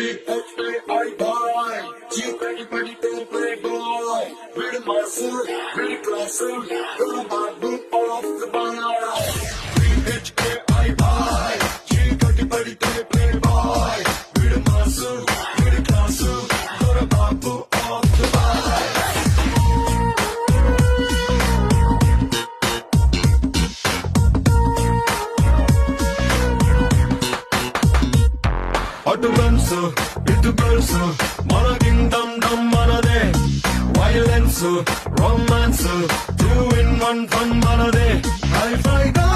I buy. Cheap anybody to play boy. With muscle, with classy, the bottom of the bar. I buy. Cheap anybody to play boy. With muscle, with classy, the bottom of the bar. అటు guns ఇటు girls మన Kingdom డమ్ మనదే violence romance 2 in 1 fun మనదే high ఫై గా